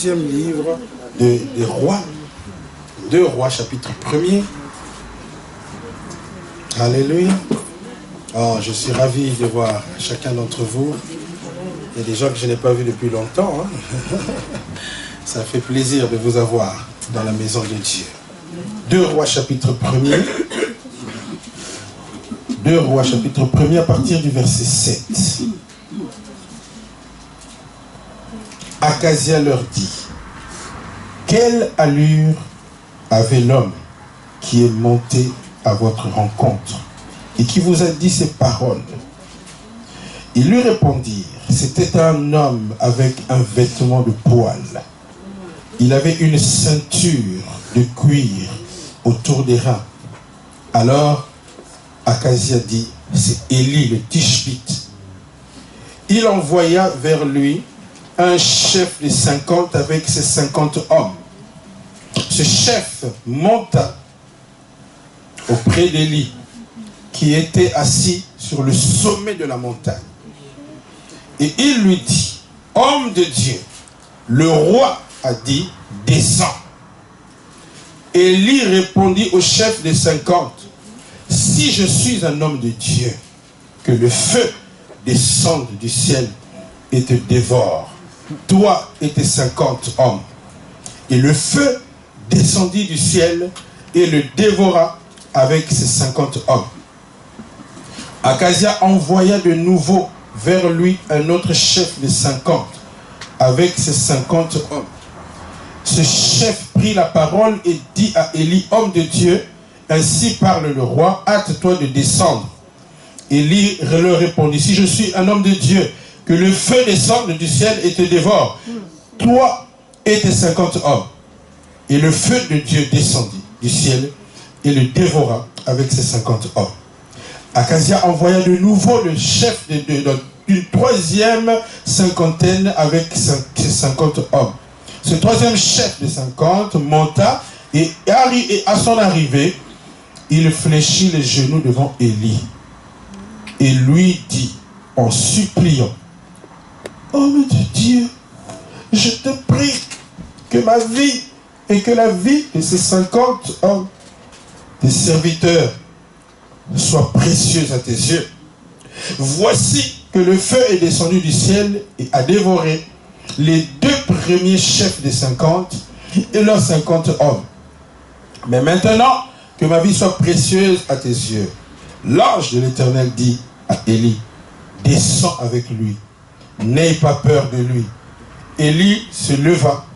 deuxième livre des rois, 2 Rois, chapitre 1er. Alléluia. Oh, je suis ravi de voir chacun d'entre vous. Il y a des gens que je n'ai pas vus depuis longtemps. Hein. Ça fait plaisir de vous avoir dans la maison de Dieu. 2 Rois, chapitre 1er. 2 Rois, chapitre 1er, à partir du verset 7. Akazia leur dit: quelle allure avait l'homme qui est monté à votre rencontre et qui vous a dit ces paroles? Ils lui répondirent: c'était un homme avec un vêtement de poil. Il avait une ceinture de cuir autour des reins. Alors Akazia dit: c'est Élie le Tishbite. Il envoya vers lui un chef de 50 avec ses 50 hommes. Ce chef monta auprès d'Élie, qui était assis sur le sommet de la montagne. Et il lui dit: homme de Dieu, le roi a dit, descends. Élie répondit au chef des 50, si je suis un homme de Dieu, que le feu descende du ciel et te dévore, toi et tes 50 hommes. Et le feu descendit du ciel et le dévora avec ses 50 hommes. Akazia envoya de nouveau vers lui un autre chef de 50 avec ses 50 hommes. Ce chef prit la parole et dit à Élie: homme de Dieu, ainsi parle le roi, hâte-toi de descendre. Élie leur répondit: si je suis un homme de Dieu, que le feu descende du ciel et te dévore, toi et tes 50 hommes. Et le feu de Dieu descendit du ciel et le dévora avec ses 50 hommes. Akazia envoya de nouveau le chef d'une troisième cinquantaine avec ses 50 hommes. Ce troisième chef de 50 monta et à son arrivée, il fléchit les genoux devant Élie et lui dit en suppliant: homme de Dieu, je te prie que ma vie et que la vie de ces 50 hommes, des serviteurs, soient précieuses à tes yeux. Voici que le feu est descendu du ciel et a dévoré les 2 premiers chefs des 50 et leurs 50 hommes. Mais maintenant, que ma vie soit précieuse à tes yeux. L'ange de l'Éternel dit à Élie: descends avec lui, n'aie pas peur de lui. Élie se leva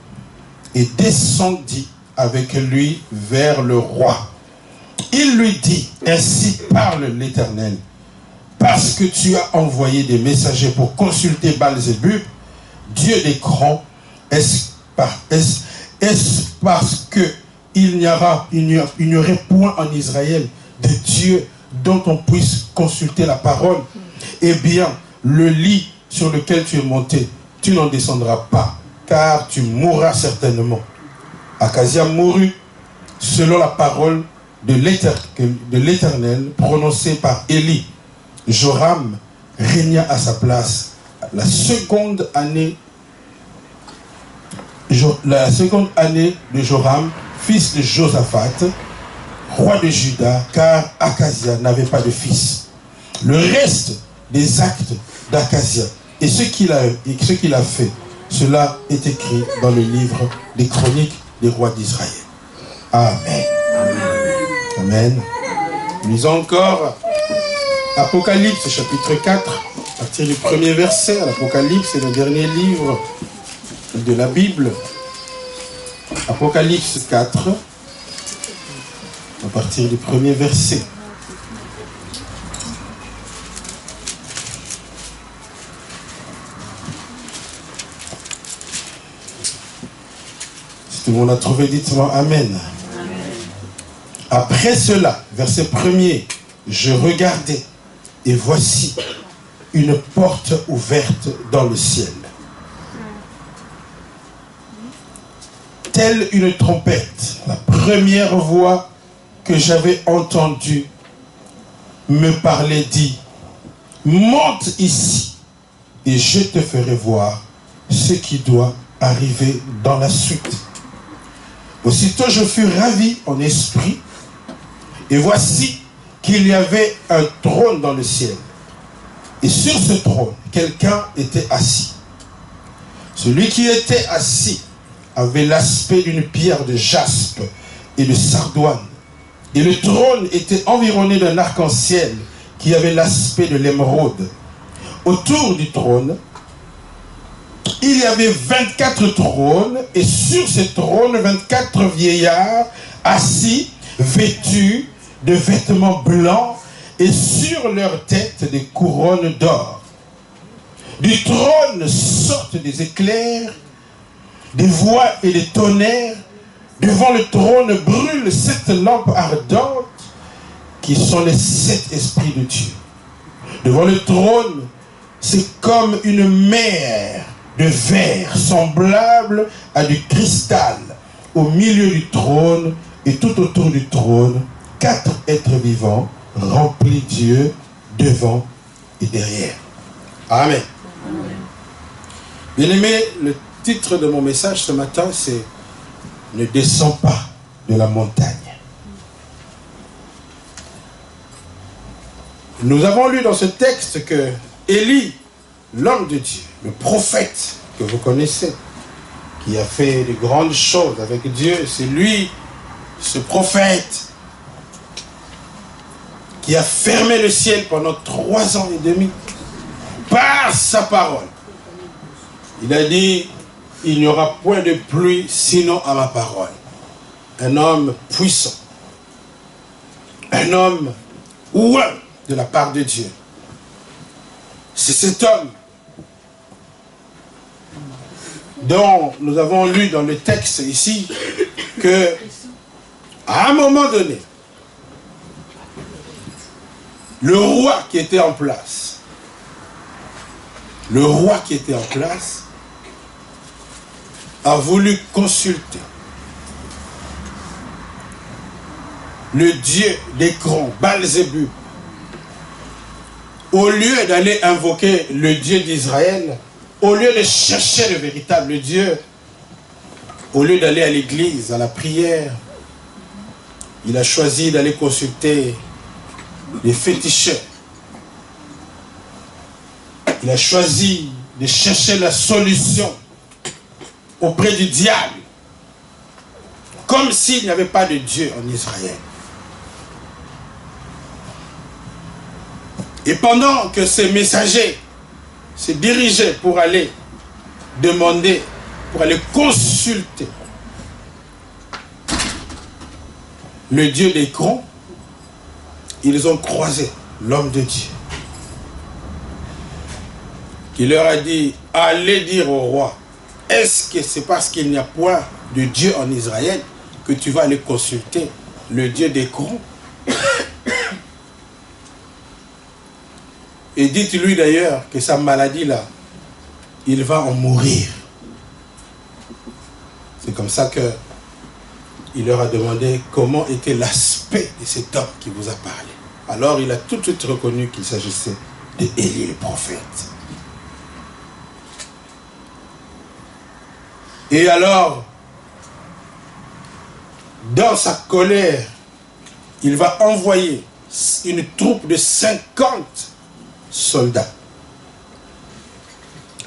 et descendit avec lui vers le roi. Il lui dit: ainsi parle l'Éternel, parce que tu as envoyé des messagers pour consulter Baal-Zébub, Dieu des crans, est-ce parce qu'il n'y aurait point en Israël de Dieu dont on puisse consulter la parole? Eh bien, le lit sur lequel tu es monté, tu n'en descendras pas, car tu mourras certainement. Akazia mourut selon la parole de l'Éternel prononcée par Élie. Joram régna à sa place la seconde année de Joram, fils de Josaphat, roi de Juda, car Akazia n'avait pas de fils. Le reste des actes d'Akazia et ce qu'il a fait, cela est écrit dans le livre des chroniques des rois d'Israël. Amen. Amen. Nous lisons encore Apocalypse chapitre 4, à partir du premier verset. L'Apocalypse est le dernier livre de la Bible. Apocalypse 4, à partir du premier verset. Si tout le monde a trouvé, dites-moi Amen. Après cela, verset 1er, je regardais et voici une porte ouverte dans le ciel. Telle une trompette, la première voix que j'avais entendue me parlait dit: monte ici et je te ferai voir ce qui doit arriver dans la suite. Aussitôt je fus ravi en esprit, et voici qu'il y avait un trône dans le ciel. Et sur ce trône, quelqu'un était assis. Celui qui était assis avait l'aspect d'une pierre de jaspe et de sardoine. Et le trône était environné d'un arc-en-ciel qui avait l'aspect de l'émeraude. Autour du trône, il y avait 24 trônes, et sur ces trônes, 24 vieillards assis, vêtus de vêtements blancs, et sur leurs têtes des couronnes d'or. Du trône sortent des éclairs, des voix et des tonnerres. Devant le trône brûlent 7 lampes ardentes, qui sont les 7 esprits de Dieu. Devant le trône, c'est comme une mer de verre semblable à du cristal au milieu du trône, et tout autour du trône 4 êtres vivants remplis Dieu devant et derrière. Amen. Bien-aimé, le titre de mon message ce matin, c'est « Ne descends pas de la montagne ». Nous avons lu dans ce texte que Élie, l'homme de Dieu, le prophète que vous connaissez, qui a fait de grandes choses avec Dieu, c'est lui, ce prophète, qui a fermé le ciel pendant 3 ans et demi par sa parole. Il a dit, il n'y aura point de pluie sinon à ma parole. Un homme puissant, un homme ouin de la part de Dieu. C'est cet homme dont nous avons lu dans le texte ici que, à un moment donné, le roi qui était en place, a voulu consulter le dieu d'Écron, Baal-Zébub. Au lieu d'aller invoquer le Dieu d'Israël, au lieu de chercher le véritable Dieu, au lieu d'aller à l'église, à la prière, il a choisi d'aller consulter les féticheurs. Il a choisi de chercher la solution auprès du diable, comme s'il n'y avait pas de Dieu en Israël. Et pendant que ces messagers se dirigeaient pour aller demander, pour aller consulter le Dieu d'Écron, ils ont croisé l'homme de Dieu, qui leur a dit, allez dire au roi, est-ce que c'est parce qu'il n'y a point de Dieu en Israël que tu vas aller consulter le Dieu d'Écron? Et dites-lui d'ailleurs que sa maladie là, il va en mourir. C'est comme ça que il leur a demandé comment était l'aspect de cet homme qui vous a parlé. Alors il a tout de suite reconnu qu'il s'agissait d'Élie le prophète. Et alors, dans sa colère, il va envoyer une troupe de 50 soldats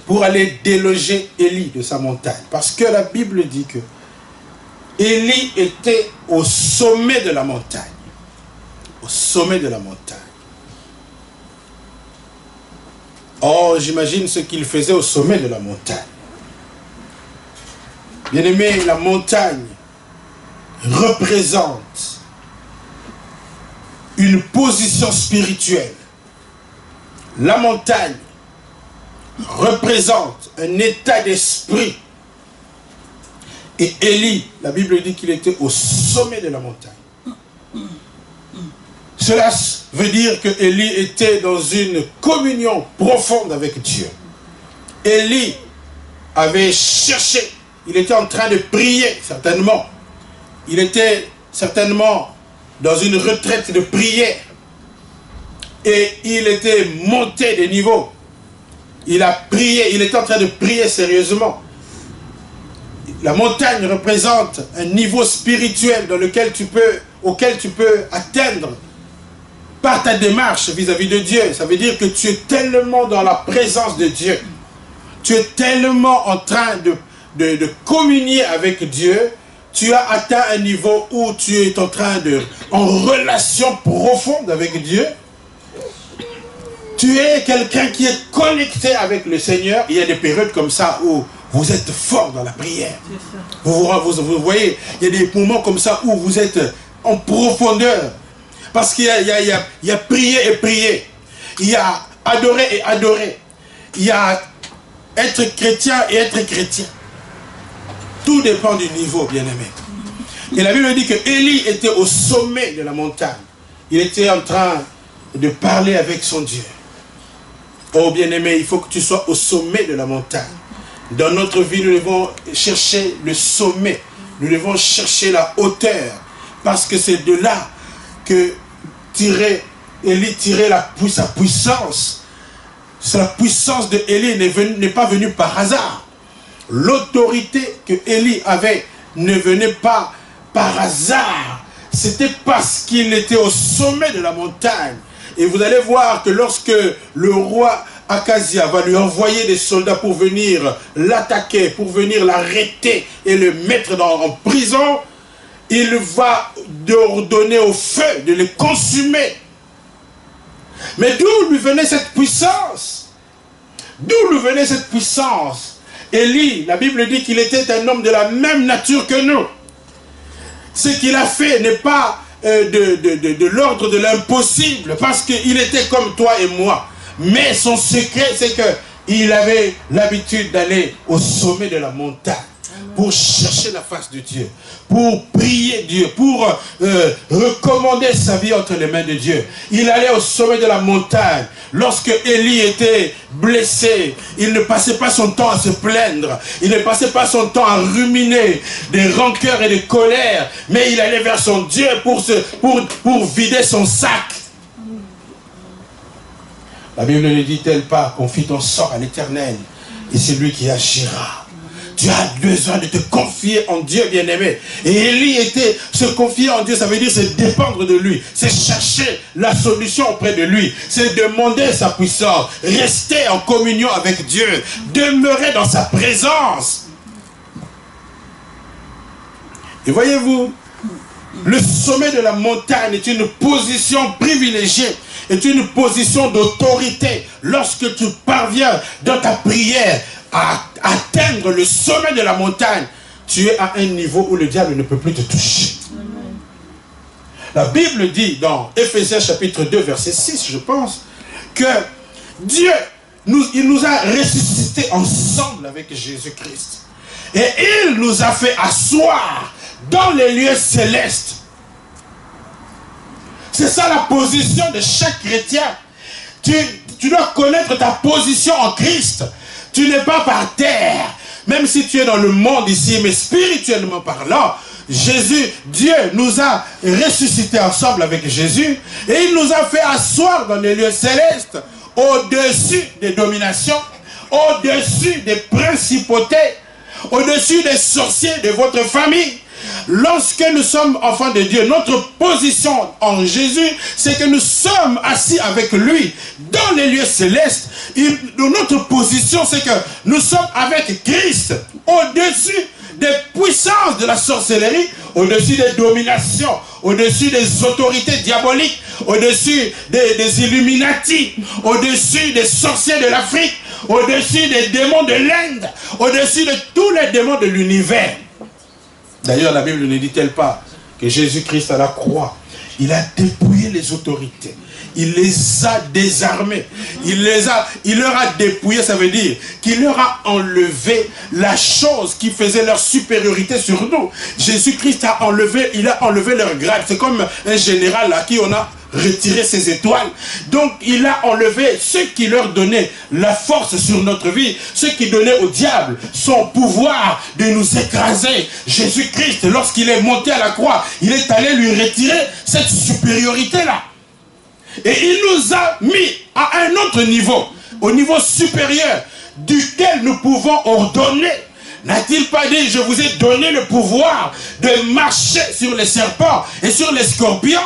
pour aller déloger Élie de sa montagne. Parce que la Bible dit que Élie était au sommet de la montagne. Au sommet de la montagne. Or, j'imagine ce qu'il faisait au sommet de la montagne. Bien-aimé, la montagne représente une position spirituelle. La montagne représente un état d'esprit. Et Élie, la Bible dit qu'il était au sommet de la montagne. Cela veut dire que Élie était dans une communion profonde avec Dieu. Élie avait cherché, il était en train de prier, certainement. Il était certainement dans une retraite de prière. Et il était monté de niveau. Il a prié, il était en train de prier sérieusement. La montagne représente un niveau spirituel auquel tu peux atteindre par ta démarche vis-à-vis de Dieu. Ça veut dire que tu es tellement dans la présence de Dieu. Tu es tellement en train de communier avec Dieu. Tu as atteint un niveau où tu es en relation profonde avec Dieu. Tu es quelqu'un qui est connecté avec le Seigneur. Il y a des périodes comme ça où vous êtes fort dans la prière. Vous voyez, il y a des moments comme ça où vous êtes en profondeur. Parce qu'il y a prier et prier. Il y a adorer et adorer. Il y a être chrétien et être chrétien. Tout dépend du niveau, bien-aimé. Et la Bible dit que Élie était au sommet de la montagne. Il était en train de parler avec son Dieu. Oh bien-aimé, il faut que tu sois au sommet de la montagne. Dans notre vie, nous devons chercher le sommet. Nous devons chercher la hauteur. Parce que c'est de là que Élie tirait sa puissance. La puissance de Élie n'est pas venue par hasard. L'autorité que Élie avait ne venait pas par hasard. C'était parce qu'il était au sommet de la montagne. Et vous allez voir que lorsque le roi Akazia va lui envoyer des soldats pour venir l'attaquer, pour venir l'arrêter et le mettre en prison, il va ordonner au feu de les consumer. Mais d'où lui venait cette puissance? D'où lui venait cette puissance? Élie, la Bible dit qu'il était un homme de la même nature que nous. Ce qu'il a fait n'est pas de l'ordre de l'impossible, parce qu'il était comme toi et moi. Mais son secret, c'est qu'il avait l'habitude d'aller au sommet de la montagne pour chercher la face de Dieu, pour prier Dieu, pour recommander sa vie entre les mains de Dieu. Il allait au sommet de la montagne. Lorsque Élie était blessé, il ne passait pas son temps à se plaindre, il ne passait pas son temps à ruminer des rancœurs et des colères, mais il allait vers son Dieu pour vider son sac. La Bible ne dit-elle pas: confie ton sort à l'Éternel et c'est lui qui agira. Tu as besoin de te confier en Dieu, bien-aimé. Et Élie se confier en Dieu, ça veut dire c'est dépendre de lui. C'est chercher la solution auprès de lui. C'est demander sa puissance. Rester en communion avec Dieu. Demeurer dans sa présence. Et voyez-vous, le sommet de la montagne est une position privilégiée, est une position d'autorité. Lorsque tu parviens dans ta prière à atteindre le sommet de la montagne, tu es à un niveau où le diable ne peut plus te toucher. Amen. La Bible dit dans Éphésiens chapitre 2 verset 6, je pense, que Dieu il nous a ressuscités ensemble avec Jésus-Christ. Et il nous a fait asseoir dans les lieux célestes. C'est ça la position de chaque chrétien. Tu dois connaître ta position en Christ. Tu n'es pas par terre, même si tu es dans le monde ici, mais spirituellement parlant, Dieu nous a ressuscités ensemble avec Jésus, et il nous a fait asseoir dans les lieux célestes, au-dessus des dominations, au-dessus des principautés, au-dessus des sorciers de votre famille. Lorsque nous sommes enfants de Dieu, notre position en Jésus, c'est que nous sommes assis avec lui dans les lieux célestes. Notre position, c'est que nous sommes avec Christ au-dessus des puissances de la sorcellerie, au-dessus des dominations, au-dessus des autorités diaboliques, au-dessus des Illuminati, au-dessus des sorciers de l'Afrique, au-dessus des démons de l'Inde, au-dessus de tous les démons de l'univers. D'ailleurs, la Bible ne dit-elle pas que Jésus-Christ à la croix, il a dépouillé les autorités. Il les a désarmés. Il leur a dépouillé, ça veut dire qu'il leur a enlevé la chose qui faisait leur supériorité sur nous. Jésus-Christ a enlevé leur grade. C'est comme un général à qui on a retiré ses étoiles. Donc il a enlevé ce qui leur donnait la force sur notre vie, ce qui donnait au diable son pouvoir de nous écraser. Jésus-Christ, lorsqu'il est monté à la croix, il est allé lui retirer cette supériorité-là. Et il nous a mis à un autre niveau, au niveau supérieur, duquel nous pouvons ordonner n'a-t-il pas dit, je vous ai donné le pouvoir de marcher sur les serpents et sur les scorpions?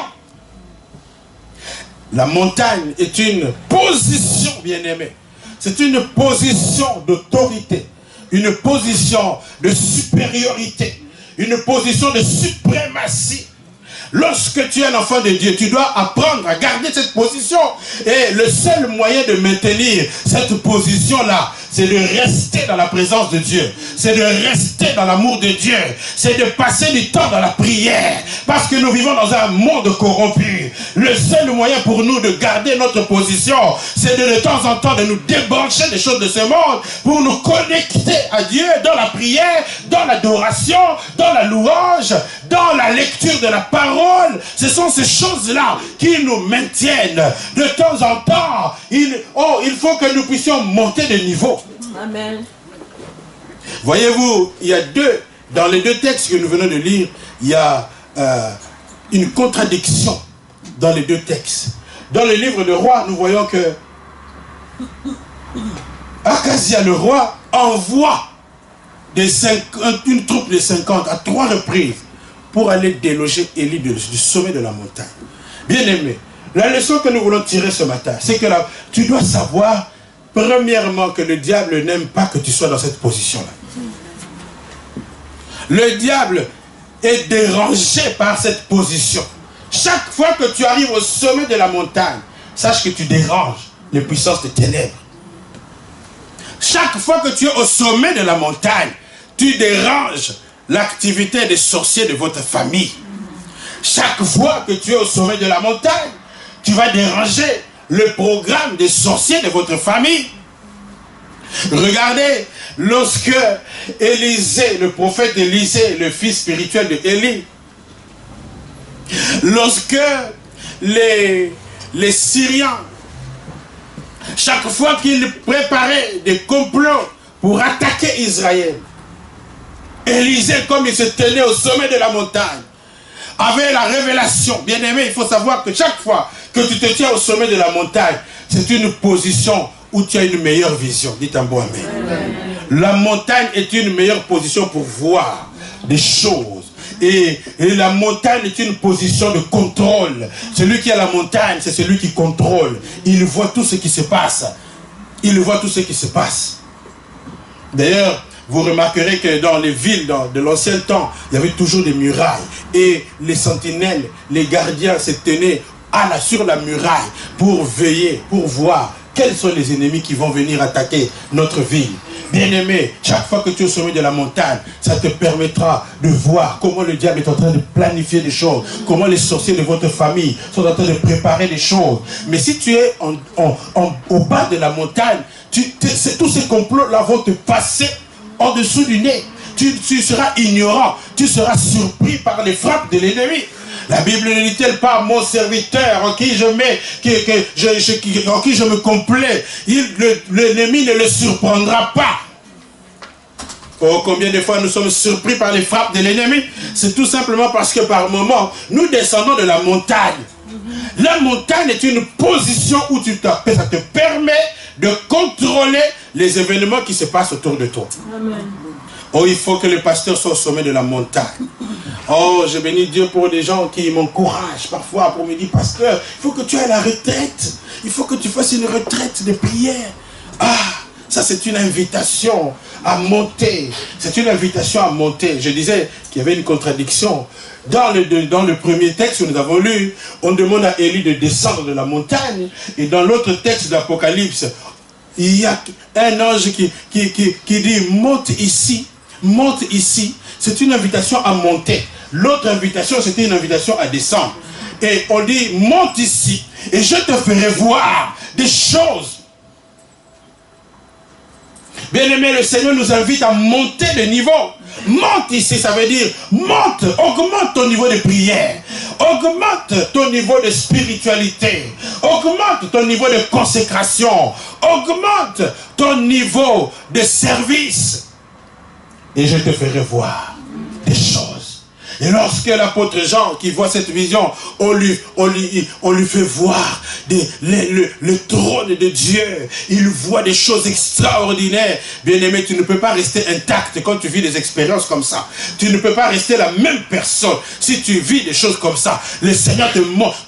La montagne est une position, bien-aimée. C'est une position d'autorité, une position de supériorité, une position de suprématie. Lorsque tu es un enfant de Dieu, tu dois apprendre à garder cette position. Et le seul moyen de maintenir cette position-là, c'est de rester dans la présence de Dieu. C'est de rester dans l'amour de Dieu. C'est de passer du temps dans la prière. Parce que nous vivons dans un monde corrompu. Le seul moyen pour nous de garder notre position, c'est de temps en temps de nous débrancher des choses de ce monde pour nous connecter à Dieu dans la prière, dans l'adoration, dans la louange, dans la lecture de la parole. Ce sont ces choses-là qui nous maintiennent. De temps en temps, il faut que nous puissions monter de niveau. Amen. Voyez-vous, il y a dans les deux textes que nous venons de lire, il y a une contradiction dans les deux textes. Dans le livre de Rois, nous voyons que Akazia, le roi, envoie une troupe de 50 à 3 reprises pour aller déloger Élie du sommet de la montagne. Bien-aimé, la leçon que nous voulons tirer ce matin, c'est que tu dois savoir, premièrement, que le diable n'aime pas que tu sois dans cette position-là. Le diable est dérangé par cette position. Chaque fois que tu arrives au sommet de la montagne, sache que tu déranges les puissances des ténèbres. Chaque fois que tu es au sommet de la montagne, tu déranges l'activité des sorciers de votre famille. Chaque fois que tu es au sommet de la montagne, tu vas déranger le programme des sorciers de votre famille. Regardez, lorsque Élisée, le prophète Élisée, le fils spirituel de Élie, lorsque les Syriens, chaque fois qu'ils préparaient des complots pour attaquer Israël, Élisée, comme il se tenait au sommet de la montagne, avait la révélation. Bien-aimé, il faut savoir que chaque fois que tu te tiens au sommet de la montagne, c'est une position où tu as une meilleure vision. Dites un bon amen. La montagne est une meilleure position pour voir des choses. Et la montagne est une position de contrôle. Celui qui a la montagne, c'est celui qui contrôle. Il voit tout ce qui se passe. Il voit tout ce qui se passe. D'ailleurs, vous remarquerez que dans les villes de l'ancien temps, il y avait toujours des murailles. Et les sentinelles, les gardiens se tenaient sur la muraille pour veiller, pour voir quels sont les ennemis qui vont venir attaquer notre ville. Bien-aimé, chaque fois que tu es au sommet de la montagne, ça te permettra de voir comment le diable est en train de planifier des choses, comment les sorciers de votre famille sont en train de préparer des choses. Mais si tu es au bas de la montagne, tous ces complots-là vont te passer en dessous du nez. Tu seras ignorant, tu seras surpris par les frappes de l'ennemi. La Bible ne dit-elle pas, mon serviteur en qui je me complais, l'ennemi ne le surprendra pas. Oh, combien de fois nous sommes surpris par les frappes de l'ennemi? C'est tout simplement parce que par moments, nous descendons de la montagne. La montagne est une position où ça te permet de contrôler les événements qui se passent autour de toi. Amen. Oh, il faut que le pasteur soit au sommet de la montagne. Oh, je bénis Dieu pour des gens qui m'encouragent parfois pour me dire, pasteur, il faut que tu ailles à la retraite. Il faut que tu fasses une retraite de prière. Ah, ça c'est une invitation à monter. C'est une invitation à monter. Je disais qu'il y avait une contradiction. Dans le premier texte que nous avons lu, on demande à Élie de descendre de la montagne. Et dans l'autre texte d'Apocalypse, il y a un ange qui dit, monte ici. Monte ici. C'est une invitation à monter. L'autre invitation, c'était une invitation à descendre. Et on dit, monte ici. Et je te ferai voir des choses. Bien-aimé, le Seigneur nous invite à monter de niveau. Monte ici, ça veut dire, monte, augmente ton niveau de prière. Augmente ton niveau de spiritualité. Augmente ton niveau de consécration. Augmente ton niveau de service. Et je te ferai voir des choses. Et lorsque l'apôtre Jean, qui voit cette vision, on lui fait voir le trône de Dieu. Il voit des choses extraordinaires. Bien-aimé, tu ne peux pas rester intact quand tu vis des expériences comme ça. Tu ne peux pas rester la même personne si tu vis des choses comme ça. Le Seigneur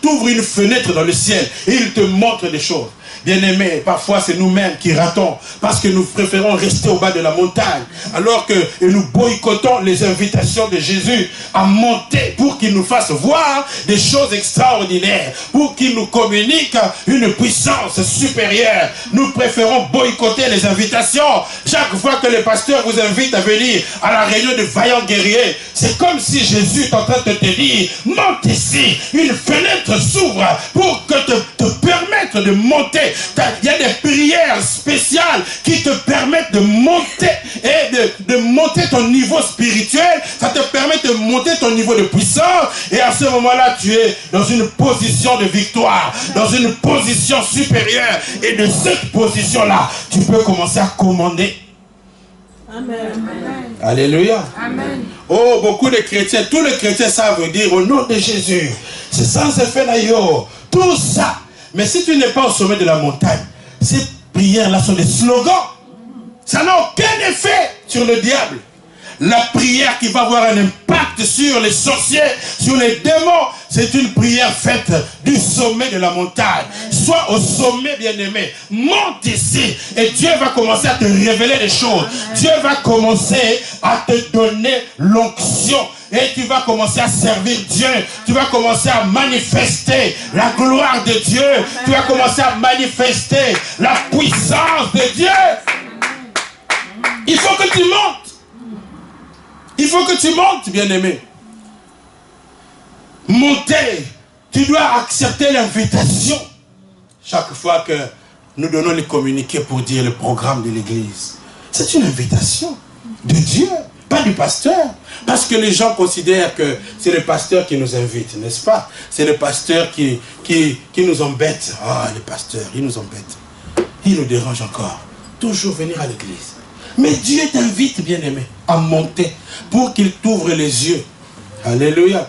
t'ouvre une fenêtre dans le ciel et il te montre des choses. Bien-aimés, parfois c'est nous-mêmes qui ratons parce que nous préférons rester au bas de la montagne alors que nous boycottons les invitations de Jésus à monter pour qu'il nous fasse voir des choses extraordinaires, pour qu'il nous communique une puissance supérieure. Nous préférons boycotter les invitations. Chaque fois que le pasteur vous invite à venir à la réunion de vaillants guerriers, c'est comme si Jésus est en train de te dire, monte ici, une fenêtre s'ouvre pour que te permettre de monter. Il y a des prières spéciales qui te permettent de monter et de monter ton niveau spirituel. Ça te permet de monter ton niveau de puissance. Et à ce moment-là, tu es dans une position de victoire, dans une position supérieure. Et de cette position-là, tu peux commencer à commander. Amen. Alléluia. Amen. Oh, beaucoup de chrétiens, tous les chrétiens savent dire au nom de Jésus. C'est sans effet d'ailleurs. Tout ça. Mais si tu n'es pas au sommet de la montagne, ces prières-là sont des slogans. Ça n'a aucun effet sur le diable. La prière qui va avoir un impact sur les sorciers, sur les démons, c'est une prière faite du sommet de la montagne. Sois au sommet, bien-aimé. Monte ici et Dieu va commencer à te révéler des choses. Dieu va commencer à te donner l'onction. Et tu vas commencer à servir Dieu. Tu vas commencer à manifester la gloire de Dieu. Tu vas commencer à manifester la puissance de Dieu. Il faut que tu montes. Il faut que tu montes, bien-aimé. Monter. Tu dois accepter l'invitation. Chaque fois que nous donnons les communiqués pour dire le programme de l'église, c'est une invitation de Dieu, pas du pasteur. Parce que les gens considèrent que c'est le pasteur qui nous invite, n'est-ce pas? C'est le pasteur qui nous embête. Ah, le pasteur, il nous embête. Il nous dérange encore. Toujours venir à l'église. Mais Dieu t'invite, bien-aimé, à monter pour qu'il t'ouvre les yeux. Alléluia.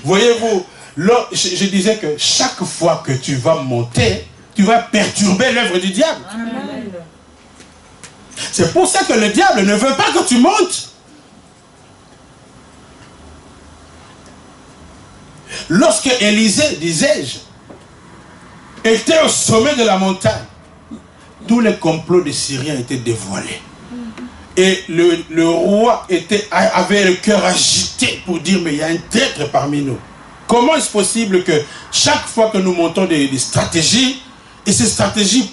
Voyez-vous, je disais que chaque fois que tu vas monter, tu vas perturber l'œuvre du diable. C'est pour ça que le diable ne veut pas que tu montes. Lorsque Élisée, disais-je, était au sommet de la montagne, tous les complots des Syriens étaient dévoilés. Et le roi avait le cœur agité pour dire, mais il y a un traître parmi nous. Comment est-ce possible que chaque fois que nous montons des stratégies, et ces stratégies,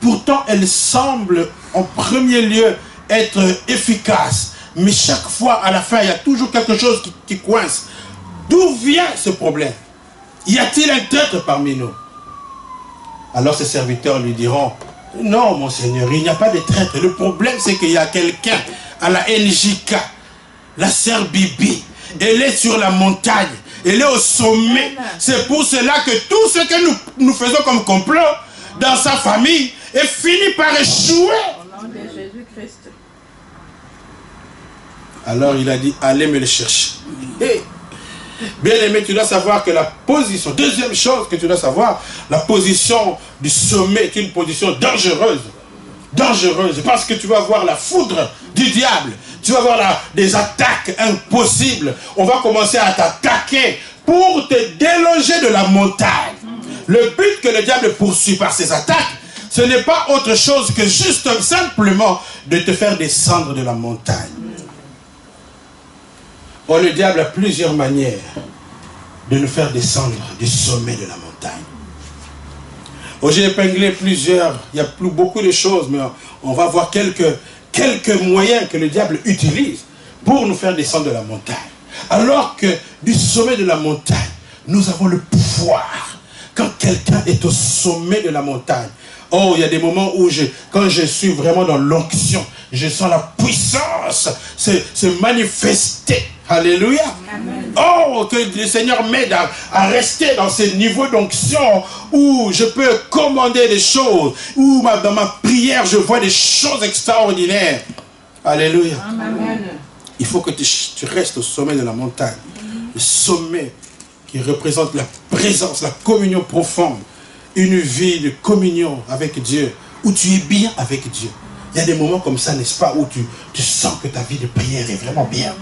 pourtant elles semblent en premier lieu être efficaces, mais chaque fois à la fin, il y a toujours quelque chose qui coince. D'où vient ce problème? Y a-t-il un traître parmi nous? Alors ses serviteurs lui diront, non mon Seigneur, il n'y a pas de traître. Le problème c'est qu'il y a quelqu'un à la NJK, la sœur Bibi. Elle est sur la montagne, elle est au sommet. C'est pour cela que tout ce que nous faisons comme complot dans sa famille est fini par échouer. Au nom de Jésus-Christ. Alors il a dit, allez me le chercher. Bien aimé, tu dois savoir que la position, deuxième chose que tu dois savoir, la position du sommet est une position dangereuse. Dangereuse, parce que tu vas voir la foudre du diable. Tu vas voir des attaques impossibles. On va commencer à t'attaquer pour te déloger de la montagne. Le but que le diable poursuit par ses attaques, ce n'est pas autre chose que juste simplement de te faire descendre de la montagne. Oh, le diable a plusieurs manières de nous faire descendre du sommet de la montagne. Oh, j'ai épinglé plusieurs, il y a beaucoup de choses, mais on va voir quelques moyens que le diable utilise pour nous faire descendre de la montagne. Alors que du sommet de la montagne, nous avons le pouvoir. Quand quelqu'un est au sommet de la montagne, oh, il y a des moments où quand je suis vraiment dans l'onction, je sens la puissance se manifester. Alléluia. Amen. Oh, que le Seigneur m'aide à rester dans ces niveaux d'onction où je peux commander des choses, où dans ma prière je vois des choses extraordinaires. Alléluia. Amen. Il faut que tu restes au sommet de la montagne. Le sommet qui représente la présence, la communion profonde. Une vie de communion avec Dieu, où tu es bien avec Dieu. Il y a des moments comme ça, n'est-ce pas, où tu sens que ta vie de prière est vraiment bien.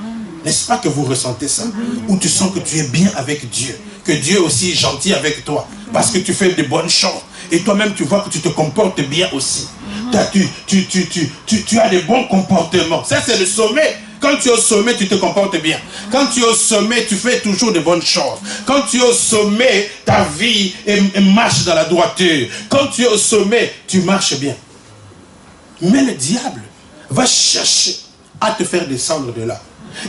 N'est-ce pas que vous ressentez ça? Où tu sens que tu es bien avec Dieu. Que Dieu aussi est gentil avec toi. Parce que tu fais de bonnes choses. Et toi-même, tu vois que tu te comportes bien aussi. Tu as des bons comportements. Ça, c'est le sommet. Quand tu es au sommet, tu te comportes bien. Quand tu es au sommet, tu fais toujours de bonnes choses. Quand tu es au sommet, ta vie marche dans la droiture. Quand tu es au sommet, tu marches bien. Mais le diable va chercher à te faire descendre de là.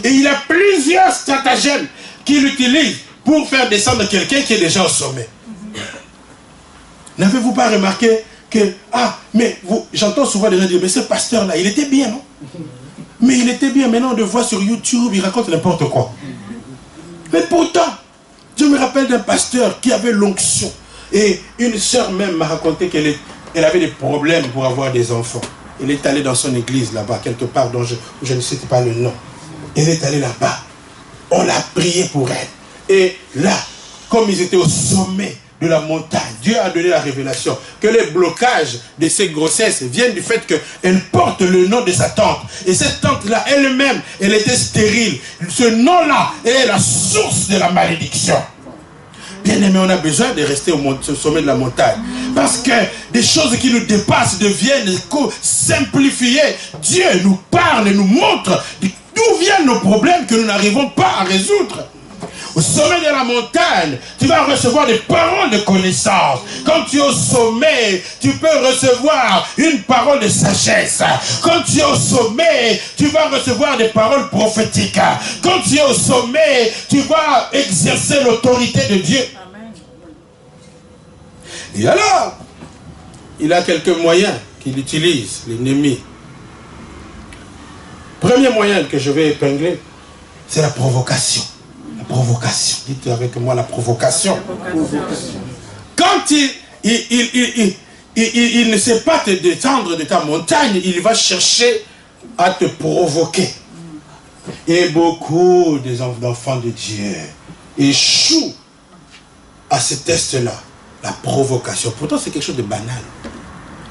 Et il a plusieurs stratagèmes qu'il utilise pour faire descendre quelqu'un qui est déjà au sommet. N'avez-vous pas remarqué que, mais j'entends souvent des gens dire, mais ce pasteur-là, il était bien, non? Mais il était bien, maintenant on le voit sur YouTube, il raconte n'importe quoi. Mais pourtant, je me rappelle d'un pasteur qui avait l'onction. Et une sœur même m'a raconté qu'elle avait des problèmes pour avoir des enfants. Elle est allée dans son église là-bas, quelque part dont je ne sais pas le nom. Elle est allée là-bas. On a prié pour elle. Et là, comme ils étaient au sommet de la montagne, Dieu a donné la révélation que les blocages de ces grossesses viennent du fait qu'elle porte le nom de sa tante. Et cette tante-là, elle-même, elle était stérile. Ce nom-là est la source de la malédiction. Bien aimé, on a besoin de rester au sommet de la montagne. Parce que des choses qui nous dépassent deviennent simplifiées. Dieu nous parle et nous montre d'où viennent nos problèmes que nous n'arrivons pas à résoudre. Au sommet de la montagne, tu vas recevoir des paroles de connaissance. Quand tu es au sommet, tu peux recevoir une parole de sagesse. Quand tu es au sommet, tu vas recevoir des paroles prophétiques. Quand tu es au sommet, tu vas exercer l'autorité de Dieu. Amen. Et alors, il a quelques moyens qu'il utilise, l'ennemi. Premier moyen que je vais épingler, c'est la provocation. La provocation. Dites avec moi la provocation. Quand il ne sait pas te descendre de ta montagne, il va chercher à te provoquer. Et beaucoup d'enfants de Dieu échouent à ce test-là. La provocation. Pourtant, c'est quelque chose de banal.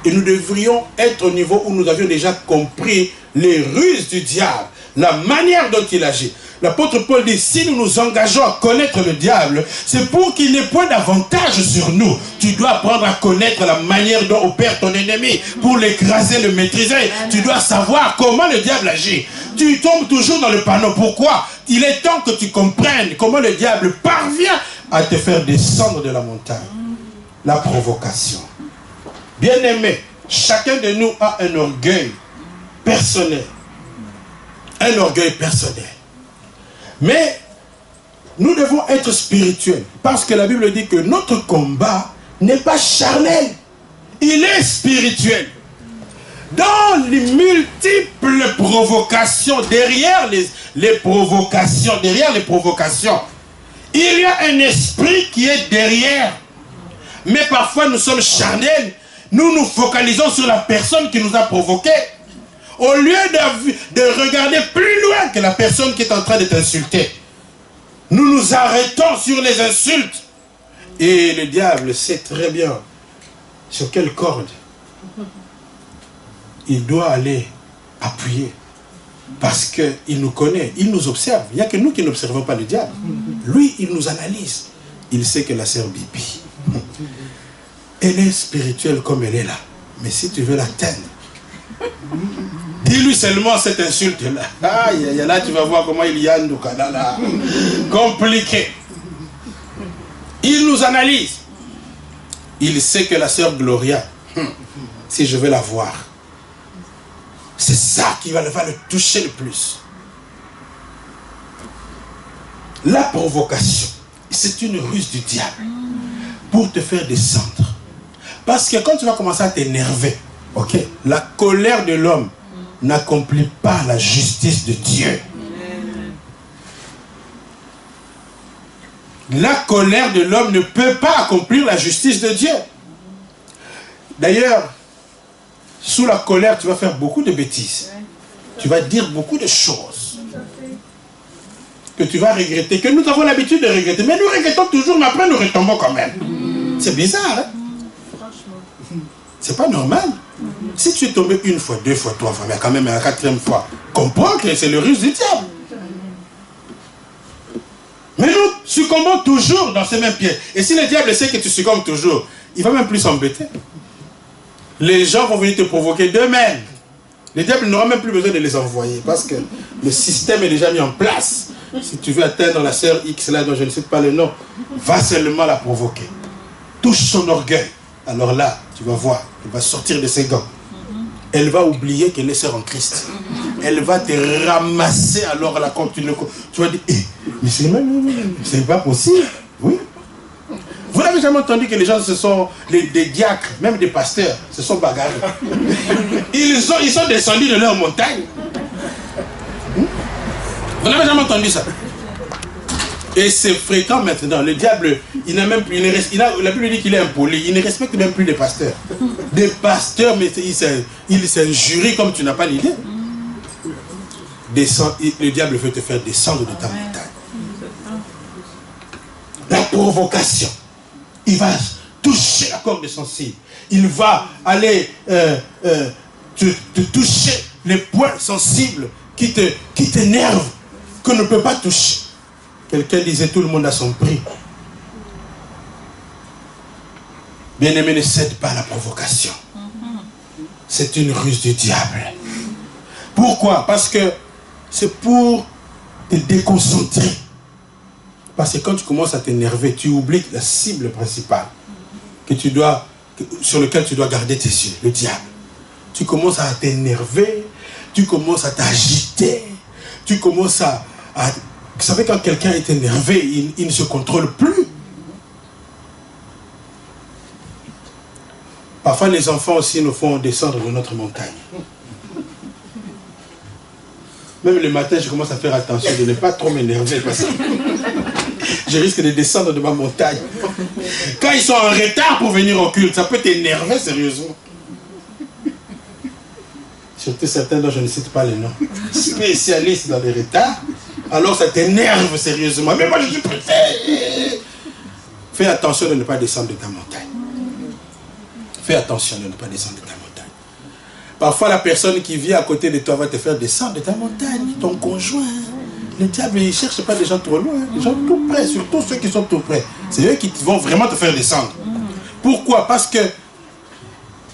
Et nous devrions être au niveau où nous avions déjà compris les ruses du diable, la manière dont il agit. L'apôtre Paul dit, si nous nous engageons à connaître le diable, c'est pour qu'il n'ait point d'avantage sur nous. Tu dois apprendre à connaître la manière dont opère ton ennemi, pour l'écraser, le maîtriser. Tu dois savoir comment le diable agit. Tu tombes toujours dans le panneau. Pourquoi? Il est temps que tu comprennes comment le diable parvient à te faire descendre de la montagne. La provocation. Bien-aimé, chacun de nous a un orgueil personnel. Un orgueil personnel. Mais nous devons être spirituels. Parce que la Bible dit que notre combat n'est pas charnel. Il est spirituel. Dans les multiples provocations, derrière les provocations, il y a un esprit qui est derrière. Mais parfois nous sommes charnels. Nous nous focalisons sur la personne qui nous a provoqués. Au lieu de regarder plus loin que la personne qui est en train de t'insulter. Nous nous arrêtons sur les insultes. Et le diable sait très bien sur quelle corde il doit aller appuyer. Parce qu'il nous connaît, il nous observe. Il n'y a que nous qui n'observons pas le diable. Lui, il nous analyse. Il sait que la sœur Bibi, elle est spirituelle comme elle est là. Mais si tu veux l'atteindre, dis-lui seulement cette insulte-là. Aïe, là, tu vas voir comment il y a un là. Compliqué. Il nous analyse. Il sait que la sœur Gloria, si je veux la voir, c'est ça qui va le toucher le plus. La provocation, c'est une ruse du diable pour te faire descendre. Parce que quand tu vas commencer à t'énerver, ok, la colère de l'homme n'accomplit pas la justice de Dieu. La colère de l'homme ne peut pas accomplir la justice de Dieu. D'ailleurs, sous la colère, tu vas faire beaucoup de bêtises. Tu vas dire beaucoup de choses. que tu vas regretter, que nous avons l'habitude de regretter. Mais nous regrettons toujours, mais après nous retombons quand même. C'est bizarre, hein? C'est pas normal. Si tu es tombé une fois, deux fois, trois fois, mais quand même à la quatrième fois, comprends que c'est le ruse du diable. Mais nous succombons toujours dans ces mêmes pièges. Et si le diable sait que tu succombes toujours, il va même plus s'embêter. Les gens vont venir te provoquer d'eux-mêmes. Le diable n'aura même plus besoin de les envoyer parce que le système est déjà mis en place. Si tu veux atteindre la sœur X là dont je ne sais pas le nom, va seulement la provoquer. Touche son orgueil. Alors là, tu vas voir, elle va sortir de ses gants. Elle va oublier qu'elle est sœur en Christ. Elle va te ramasser alors là quand tu vas dire, mais c'est pas possible. Oui. Vous n'avez jamais entendu que les gens des diacres, même des pasteurs, se sont bagarrés. Ils sont descendus de leur montagne. Vous n'avez jamais entendu ça? Et c'est fréquent maintenant. Le diable, il n'a même plus, la Bible dit qu'il est impoli. Il ne respecte même plus les pasteurs. Des pasteurs, mais il s'injurie comme tu n'as pas l'idée. Le diable veut te faire descendre de ta montagne. La provocation. Il va toucher la corde sensible. Il va aller te toucher les points sensibles qui t'énervent, qu'on ne peut pas toucher. Quelqu'un disait tout le monde a son prix. Bien-aimé, ne cède pas à la provocation. C'est une ruse du diable. Pourquoi? Parce que c'est pour te déconcentrer. Parce que quand tu commences à t'énerver, tu oublies la cible principale sur laquelle tu dois garder tes yeux, le diable. Tu commences à t'énerver, tu commences à t'agiter, tu commences à... Vous savez, quand quelqu'un est énervé, il ne se contrôle plus. Parfois, les enfants aussi nous font descendre de notre montagne. Même le matin, je commence à faire attention de ne pas trop m'énerver parce que je risque de descendre de ma montagne. Quand ils sont en retard pour venir au culte, ça peut t'énerver sérieusement. Surtout certains dont je ne cite pas les noms. Spécialistes dans les retards. Alors ça t'énerve sérieusement. Mais moi je suis prêt. Fais attention de ne pas descendre de ta montagne. Fais attention de ne pas descendre de ta montagne. Parfois la personne qui vit à côté de toi va te faire descendre de ta montagne. Ton conjoint. Le diable, il ne cherche pas des gens trop loin. Des gens tout près. Surtout ceux qui sont tout près. C'est eux qui vont vraiment te faire descendre. Pourquoi? Parce que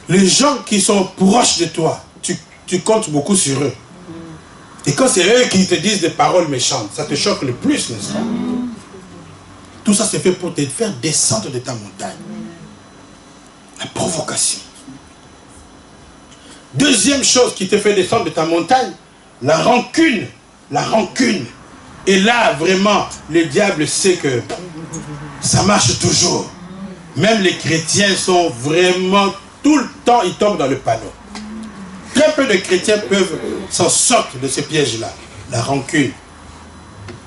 les gens qui sont proches de toi, tu comptes beaucoup sur eux. Et quand c'est eux qui te disent des paroles méchantes, ça te choque le plus, n'est-ce pas? Tout ça c'est fait pour te faire descendre de ta montagne. La provocation. Deuxième chose qui te fait descendre de ta montagne, la rancune. La rancune. Et là, vraiment, le diable sait que ça marche toujours. Même les chrétiens sont vraiment, tout le temps, ils tombent dans le panneau. Très peu de chrétiens peuvent s'en sortir de ce piège-là, la rancune.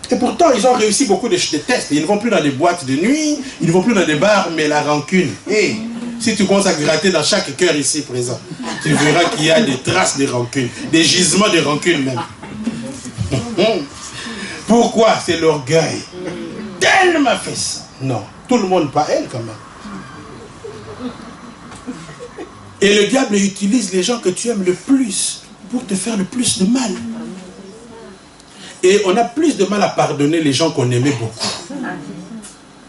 Et pourtant, ils ont réussi beaucoup de tests. Ils ne vont plus dans des boîtes de nuit, ils ne vont plus dans des bars, mais la rancune. Et si tu commences à gratter dans chaque cœur ici présent, tu verras qu'il y a des traces de rancune, des gisements de rancune même. Pourquoi? C'est l'orgueil. Elle m'a fait ça. Non, tout le monde, pas elle quand même. Et le diable utilise les gens que tu aimes le plus pour te faire le plus de mal. Et on a plus de mal à pardonner les gens qu'on aimait beaucoup.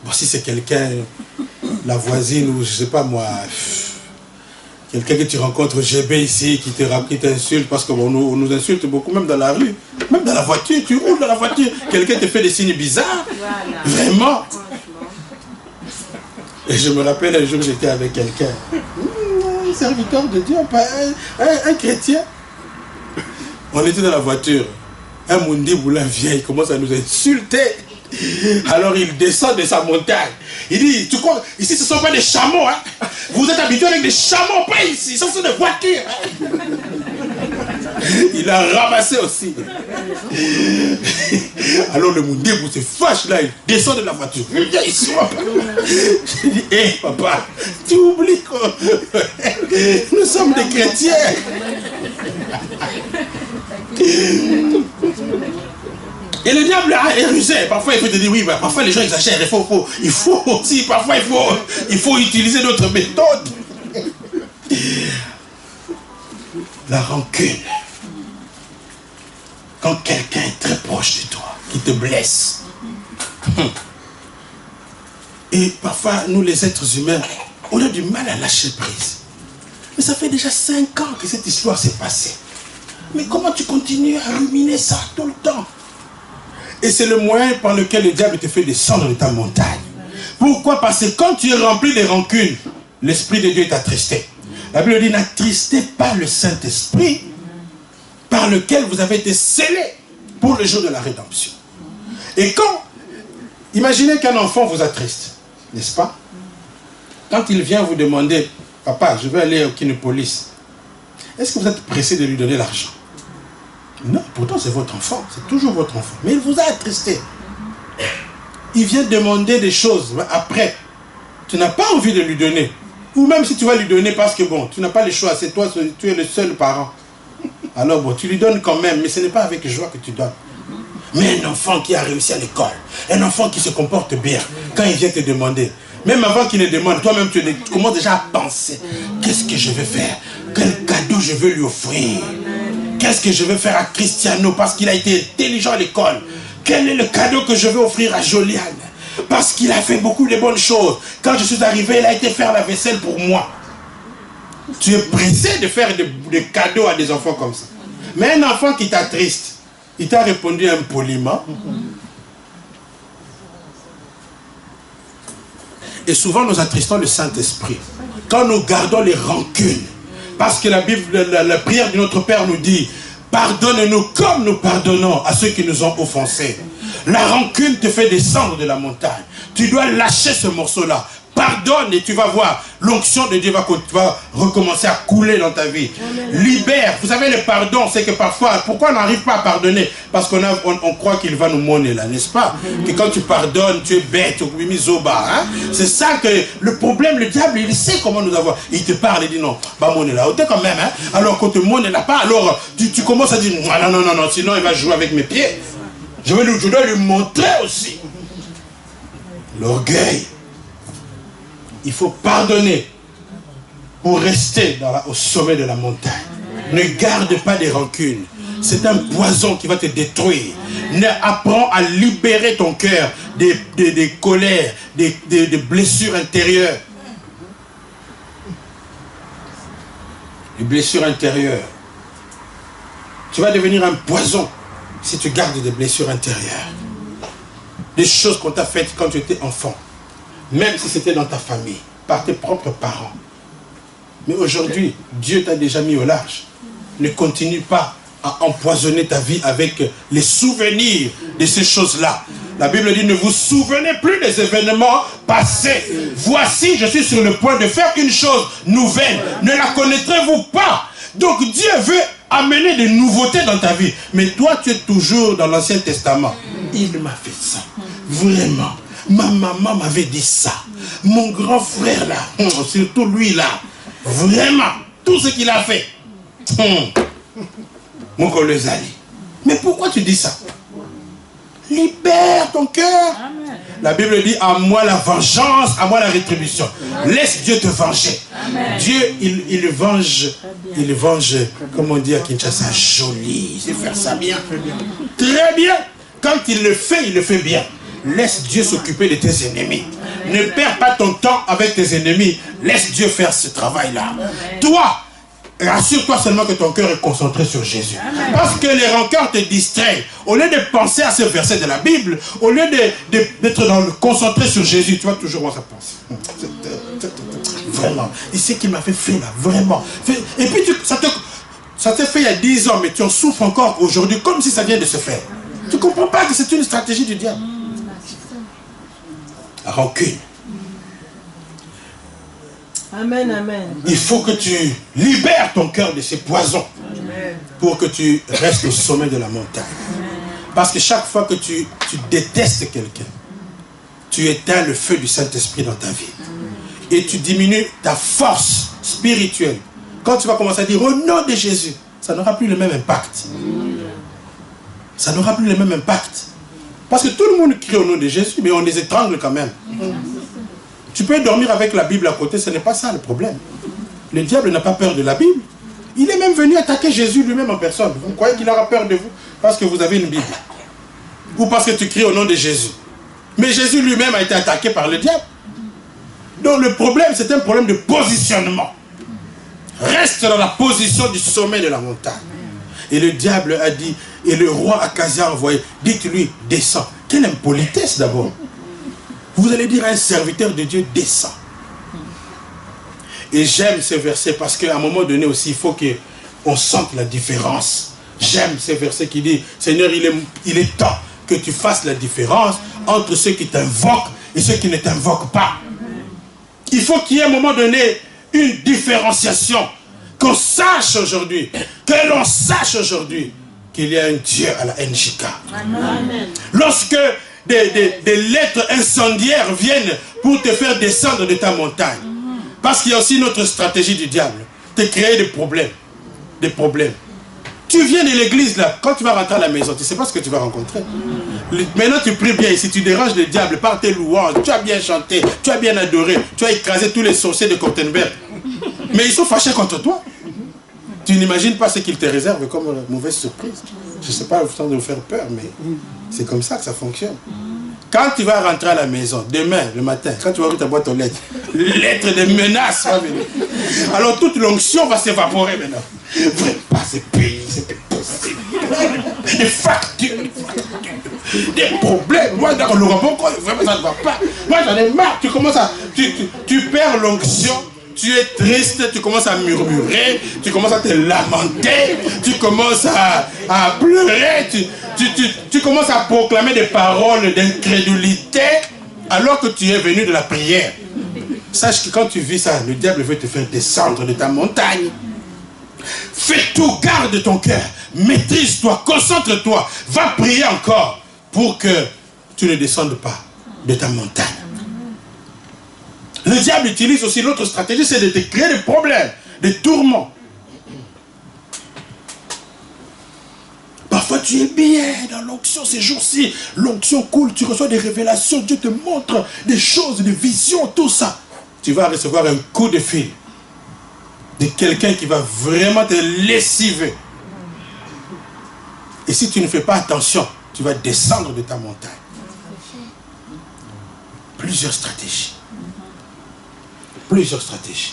Bon, si c'est quelqu'un, la voisine ou je sais pas moi, quelqu'un que tu rencontres au GB ici qui t'insulte parce qu'on nous insulte beaucoup, même dans la rue, même dans la voiture, tu roules dans la voiture, quelqu'un te fait des signes bizarres. Voilà. Vraiment. Et je me rappelle un jour j'étais avec quelqu'un. Serviteur de Dieu, un chrétien. On était dans la voiture. Un Mundi Boula vient, il commence à nous insulter. Alors il descend de sa montagne. Il dit, tu crois, ici ce ne sont pas des chameaux. Hein? Vous êtes habitués avec des chameaux, pas ici. Ce sont des voitures. Hein? Il a ramassé aussi. Alors le Mundi se fâche là, il descend de la voiture. Viens ici, papa. Je dis, hé papa, tu oublies que nous sommes des chrétiens. Et le diable est rusé. Parfois, il peut te dire, oui, bah, parfois les gens exagèrent. Il faut aussi, parfois, il faut utiliser d'autres méthodes. La rancune. Quand quelqu'un est très proche de toi, qui te blesse. Et parfois, nous les êtres humains, on a du mal à lâcher prise. Mais ça fait déjà 5 ans que cette histoire s'est passée. Mais comment tu continues à ruminer ça tout le temps? Et c'est le moyen par lequel le diable te fait descendre de ta montagne. Pourquoi? Parce que quand tu es rempli de rancune, l'Esprit de Dieu est attristé. La Bible dit, n'attristez pas le Saint-Esprit par lequel vous avez été scellés pour le jour de la rédemption. Et quand, imaginez qu'un enfant vous attriste, n'est-ce pas? Quand il vient vous demander, papa, je vais aller au Kinépolis, est-ce que vous êtes pressé de lui donner l'argent? Non, pourtant c'est votre enfant, c'est toujours votre enfant. Mais il vous a attristé. Il vient demander des choses, après, tu n'as pas envie de lui donner. Ou même si tu vas lui donner parce que bon, tu n'as pas le choix, c'est toi, tu es le seul parent. Alors bon, tu lui donnes quand même, mais ce n'est pas avec joie que tu donnes. Mais un enfant qui a réussi à l'école, un enfant qui se comporte bien, quand il vient te demander, même avant qu'il ne demande, toi-même tu commences déjà à penser, qu'est-ce que je vais faire? Quel cadeau je vais lui offrir? Qu'est-ce que je vais faire à Cristiano parce qu'il a été intelligent à l'école? Quel est le cadeau que je vais offrir à Joliane? Parce qu'il a fait beaucoup de bonnes choses. Quand je suis arrivé, il a été faire la vaisselle pour moi. Tu es pressé de faire des cadeaux à des enfants comme ça. Mais un enfant qui t'attriste, il t'a répondu impoliment. Et souvent nous attristons le Saint-Esprit. Quand nous gardons les rancunes, parce que la Bible, la prière de notre Père nous dit, pardonne-nous comme nous pardonnons à ceux qui nous ont offensés. La rancune te fait descendre de la montagne. Tu dois lâcher ce morceau-là. Pardonne et tu vas voir, l'onction de Dieu va recommencer à couler dans ta vie. Libère. Vous savez, le pardon, c'est que parfois, pourquoi on n'arrive pas à pardonner? Parce qu'on croit qu'il va nous monner là, n'est-ce pas? Que quand tu pardonnes, tu es bête, hein? C'est ça que le problème, le diable, il sait comment nous avoir. Il te parle, il dit non, bah monnaie là, t'es quand même, hein? Alors qu'on te monnaie là pas, alors tu commences à dire non, sinon il va jouer avec mes pieds. Je dois lui montrer aussi. L'orgueil. Il faut pardonner pour rester au sommet de la montagne. Ne garde pas des rancunes. C'est un poison qui va te détruire. Apprends à libérer ton cœur des colères, des blessures intérieures. Les blessures intérieures. Tu vas devenir un poison si tu gardes des blessures intérieures. Des choses qu'on t'a faites quand tu étais enfant. Même si c'était dans ta famille, par tes propres parents. Mais aujourd'hui, Dieu t'a déjà mis au large. Ne continue pas à empoisonner ta vie avec les souvenirs de ces choses-là. La Bible dit, ne vous souvenez plus des événements passés. Voici, je suis sur le point de faire une chose nouvelle. Ne la connaîtrez-vous pas? Donc Dieu veut amener des nouveautés dans ta vie. Mais toi, tu es toujours dans l'Ancien Testament. Il m'a fait ça. Vraiment. Ma maman m'avait dit ça. Mon grand frère là, surtout lui là, vraiment, tout ce qu'il a fait. Mon collègue Ali. Mais pourquoi tu dis ça? Libère ton cœur. La Bible dit, à moi la vengeance, à moi la rétribution. Laisse Dieu te venger. Amen. Dieu, il venge, comment dire à Kinshasa, joli. Il sait faire ça bien. Très bien. Quand il le fait bien. Laisse Dieu s'occuper de tes ennemis. Ne perds pas ton temps avec tes ennemis. Laisse Dieu faire ce travail-là. Toi, rassure-toi seulement que ton cœur est concentré sur Jésus. Parce que les rancœurs te distraient. Au lieu de penser à ce verset de la Bible, au lieu d'être concentré sur Jésus, tu vas toujours voir sa pensée. Vraiment. Il sait qu'il m'a fait là. Vraiment. Et puis ça te fait il y a 10 ans, mais tu en souffres encore aujourd'hui, comme si ça vient de se faire. Tu ne comprends pas que c'est une stratégie du diable. Rancune. Amen, amen. Il faut que tu libères ton cœur de ces poisons pour que tu restes au sommet de la montagne. Parce que chaque fois que tu détestes quelqu'un, tu éteins le feu du Saint-Esprit dans ta vie. Et tu diminues ta force spirituelle. Quand tu vas commencer à dire au nom de Jésus, ça n'aura plus le même impact. Ça n'aura plus le même impact. Parce que tout le monde crie au nom de Jésus, mais on les étrangle quand même. Tu peux dormir avec la Bible à côté, ce n'est pas ça le problème. Le diable n'a pas peur de la Bible. Il est même venu attaquer Jésus lui-même en personne. Vous croyez qu'il aura peur de vous parce que vous avez une Bible? Ou parce que tu cries au nom de Jésus? Mais Jésus lui-même a été attaqué par le diable. Donc le problème, c'est un problème de positionnement. Reste dans la position du sommet de la montagne. Et le diable a dit, et le roi Akazia a envoyé, dites-lui, descends. Quelle impolitesse d'abord. Vous allez dire à un serviteur de Dieu, descends. Et j'aime ce verset parce qu'à un moment donné aussi, il faut qu'on sente la différence. J'aime ce verset qui dit, Seigneur, il est temps que tu fasses la différence entre ceux qui t'invoquent et ceux qui ne t'invoquent pas. Il faut qu'il y ait à un moment donné une différenciation. Qu'on sache aujourd'hui, que l'on sache aujourd'hui qu'il y a un Dieu à la NJK. Amen. Lorsque des lettres incendiaires viennent pour te faire descendre de ta montagne, parce qu'il y a aussi une autre stratégie du diable, te créer des problèmes. Des problèmes. Tu viens de l'église là, quand tu vas rentrer à la maison, tu ne sais pas ce que tu vas rencontrer. Maintenant tu pries bien ici, tu déranges le diable par tes louanges, tu as bien chanté, tu as bien adoré, tu as écrasé tous les sorciers de Kortenberg. Mais ils sont fâchés contre toi. Tu n'imagines pas ce qu'ils te réservent comme une mauvaise surprise. Je ne sais pas, vous de vous faire peur, mais c'est comme ça que ça fonctionne. Quand tu vas rentrer à la maison, demain, le matin, quand tu vas ouvrir ta boîte aux lettres, lettres de menaces va venir. Alors toute l'onction va s'évaporer maintenant. Vraiment, c'est pays, c'est pas possible. Des factures, des problèmes. Moi, dans le rapport, vraiment, ça ne va pas. Moi, j'en ai marre. Tu commences à... Tu perds l'onction. Tu es triste, tu commences à murmurer, tu commences à te lamenter, tu commences à pleurer, tu commences à proclamer des paroles d'incrédulité alors que tu es venu de la prière. Sache que quand tu vis ça, le diable veut te faire descendre de ta montagne. Fais tout, garde ton cœur, maîtrise-toi, concentre-toi, va prier encore pour que tu ne descendes pas de ta montagne. Le diable utilise aussi l'autre stratégie, c'est de te créer des problèmes, des tourments. Parfois tu es bien dans l'onction ces jours-ci. L'onction coule, tu reçois des révélations, Dieu te montre des choses, des visions, tout ça. Tu vas recevoir un coup de fil de quelqu'un qui va vraiment te lessiver. Et si tu ne fais pas attention, tu vas descendre de ta montagne. Plusieurs stratégies. Plusieurs stratégies.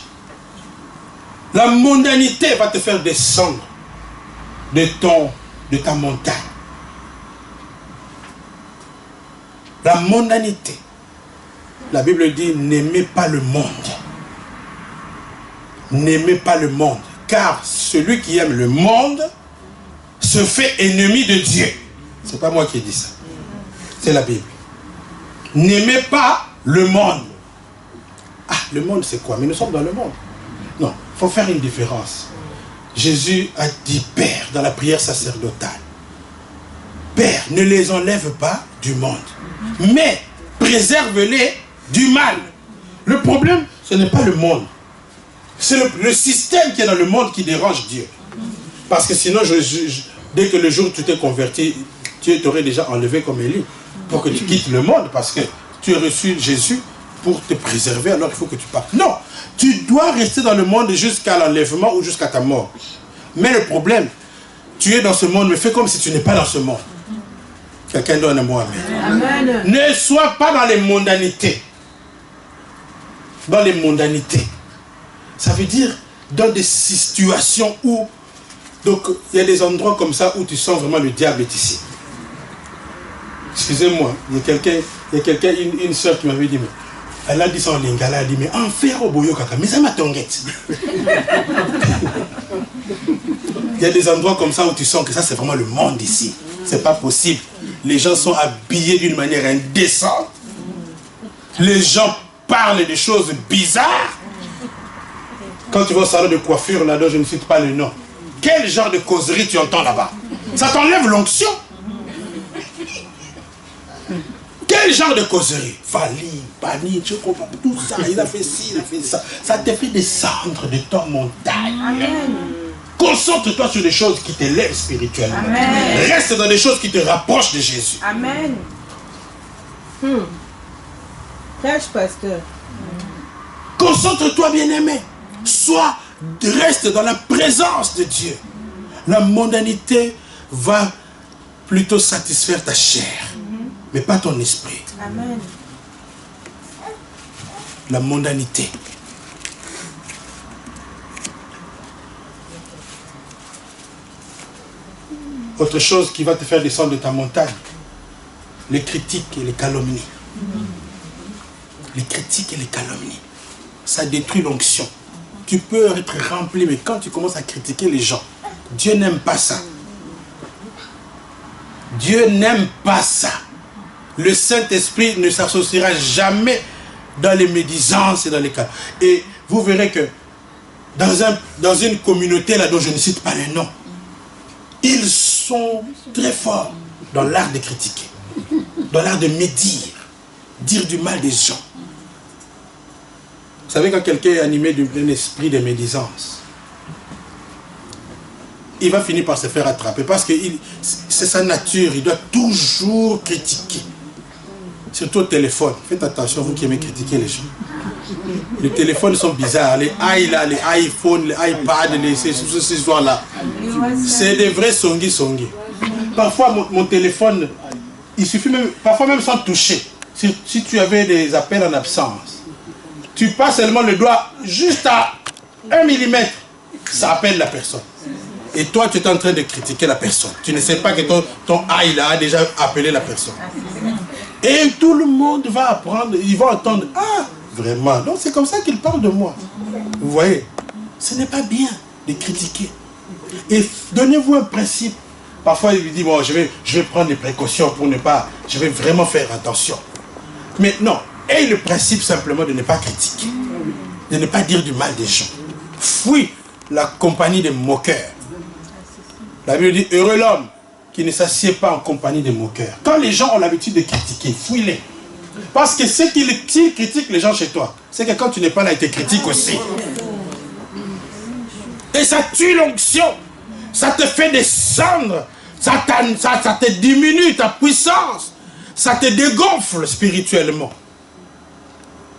La mondanité va te faire descendre de ta montagne. La mondanité. La Bible dit, n'aimez pas le monde. N'aimez pas le monde. Car celui qui aime le monde se fait ennemi de Dieu. C'est pas moi qui ai dit ça. C'est la Bible. N'aimez pas le monde. Ah, le monde c'est quoi? Mais nous sommes dans le monde. Non, il faut faire une différence. Jésus a dit, Père, dans la prière sacerdotale, Père, ne les enlève pas du monde, mais préserve-les du mal. Le problème, ce n'est pas le monde. C'est le système qui est dans le monde qui dérange Dieu. Parce que sinon, dès que le jour où tu t'es converti, Dieu t'aurait déjà enlevé comme Élie pour que tu quittes le monde, parce que tu as reçu Jésus pour te préserver, alors il faut que tu partes. Non, tu dois rester dans le monde jusqu'à l'enlèvement ou jusqu'à ta mort. Mais le problème, tu es dans ce monde, mais fais comme si tu n'es pas dans ce monde. Quelqu'un donne un mot amen. Amen. Ne sois pas dans les mondanités. Dans les mondanités. Ça veut dire dans des situations où, donc il y a des endroits comme ça où tu sens vraiment le diable est ici. Excusez-moi, il y a quelqu'un, une soeur qui m'avait dit, mais elle a dit ça en lingala, elle a dit, mais en faire au boyo kaka, mais ça m'a tonguette. Il y a des endroits comme ça où tu sens que ça c'est vraiment le monde ici. C'est pas possible. Les gens sont habillés d'une manière indécente. Les gens parlent de choses bizarres. Quand tu vas au salon de coiffure, là-dedans, je ne cite pas le nom. Quel genre de causerie tu entends là-bas? Ça t'enlève l'onction. Quel genre de causerie? Fali, Bani, tu comprends tout ça. Il a fait ci, il a fait ça. Ça te fait descendre de ton montagne. Amen. Concentre-toi sur des choses qui t'élèvent spirituellement. Amen. Reste dans des choses qui te rapprochent de Jésus. Amen. Prêche, pasteur. Concentre-toi, bien-aimé. Reste dans la présence de Dieu. La mondanité va plutôt satisfaire ta chair, mais pas ton esprit. Amen. La mondanité. Autre chose qui va te faire descendre de ta montagne, les critiques et les calomnies. Les critiques et les calomnies. Ça détruit l'onction. Tu peux être rempli, mais quand tu commences à critiquer les gens, Dieu n'aime pas ça. Dieu n'aime pas ça. Le Saint-Esprit ne s'associera jamais dans les médisances et dans les cas. Et vous verrez que dans une communauté là dont je ne cite pas les noms, ils sont très forts dans l'art de critiquer, dans l'art de médire, dire du mal des gens. Vous savez, quand quelqu'un est animé d'un esprit de médisance, il va finir par se faire attraper parce que c'est sa nature, il doit toujours critiquer. Surtout au téléphone. Faites attention, vous qui aimez critiquer les gens. Les téléphones sont bizarres, les les iPhones, les iPads, ces histoires-là. C'est des vrais songi. Parfois, mon téléphone, il suffit même, parfois même sans toucher. Si tu avais des appels en absence, tu passes seulement le doigt juste à 1 millimètre, ça appelle la personne. Et toi, tu es en train de critiquer la personne. Tu ne sais pas que ton aïe là a déjà appelé la personne. Et tout le monde va apprendre, ils vont entendre, ah, vraiment. Donc c'est comme ça qu'il parle de moi. Vous voyez, ce n'est pas bien de critiquer. Et donnez-vous un principe. Parfois, il lui dit, bon, je vais prendre des précautions pour ne pas, je vais vraiment faire attention. Mais non, aie le principe simplement de ne pas critiquer, de ne pas dire du mal des gens. Fuis la compagnie des moqueurs. La Bible dit, heureux l'homme qui ne s'assied pas en compagnie des moqueurs. Quand les gens ont l'habitude de critiquer, fuis-les. Parce que ceux qui critiquent les gens chez toi, c'est que quand tu n'es pas là, ils te critiquent aussi. Et ça tue l'onction. Ça te fait descendre. Ça te diminue ta puissance. Ça te dégonfle spirituellement.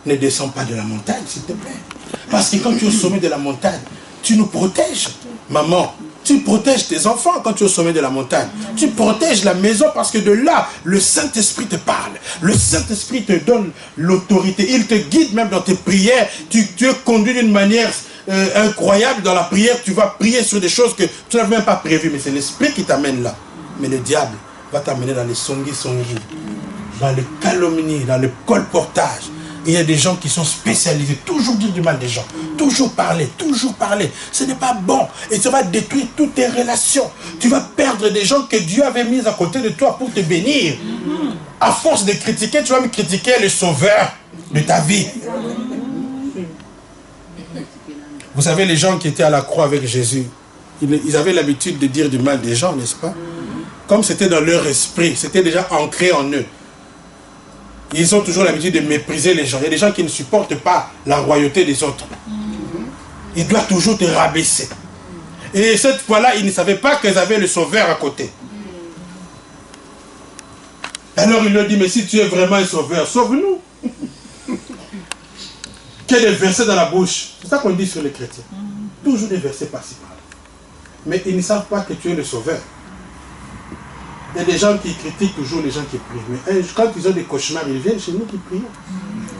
Ne descends pas de la montagne, s'il te plaît. Parce que quand tu es au sommet de la montagne, tu nous protèges. Maman, tu protèges tes enfants quand tu es au sommet de la montagne. Tu protèges la maison parce que de là, le Saint-Esprit te parle. Le Saint-Esprit te donne l'autorité. Il te guide même dans tes prières. Tu es conduit d'une manière incroyable dans la prière. Tu vas prier sur des choses que tu n'avais même pas prévues. Mais c'est l'Esprit qui t'amène là. Mais le diable va t'amener dans les songi, dans les calomnies, dans le colportage. Il y a des gens qui sont spécialisés, toujours dire du mal des gens, toujours parler. Ce n'est pas bon et ça va détruire toutes tes relations. Tu vas perdre des gens que Dieu avait mis à côté de toi pour te bénir. À force de critiquer, tu vas me critiquer le sauveur de ta vie. Vous savez, les gens qui étaient à la croix avec Jésus, ils avaient l'habitude de dire du mal des gens, n'est-ce pas? Comme c'était dans leur esprit, c'était déjà ancré en eux. Ils ont toujours l'habitude de mépriser les gens. Il y a des gens qui ne supportent pas la royauté des autres. Ils doivent toujours te rabaisser. Et cette fois-là, ils ne savaient pas qu'ils avaient le sauveur à côté. Alors il leur dit, mais si tu es vraiment un sauveur, sauve-nous. Qu'il y ait des versets dans la bouche. C'est ça qu'on dit sur les chrétiens. Toujours des versets par-ci par-là. Mais ils ne savent pas que tu es le sauveur. Il y a des gens qui critiquent toujours les gens qui prient. Mais quand ils ont des cauchemars, ils viennent chez nous qui prions.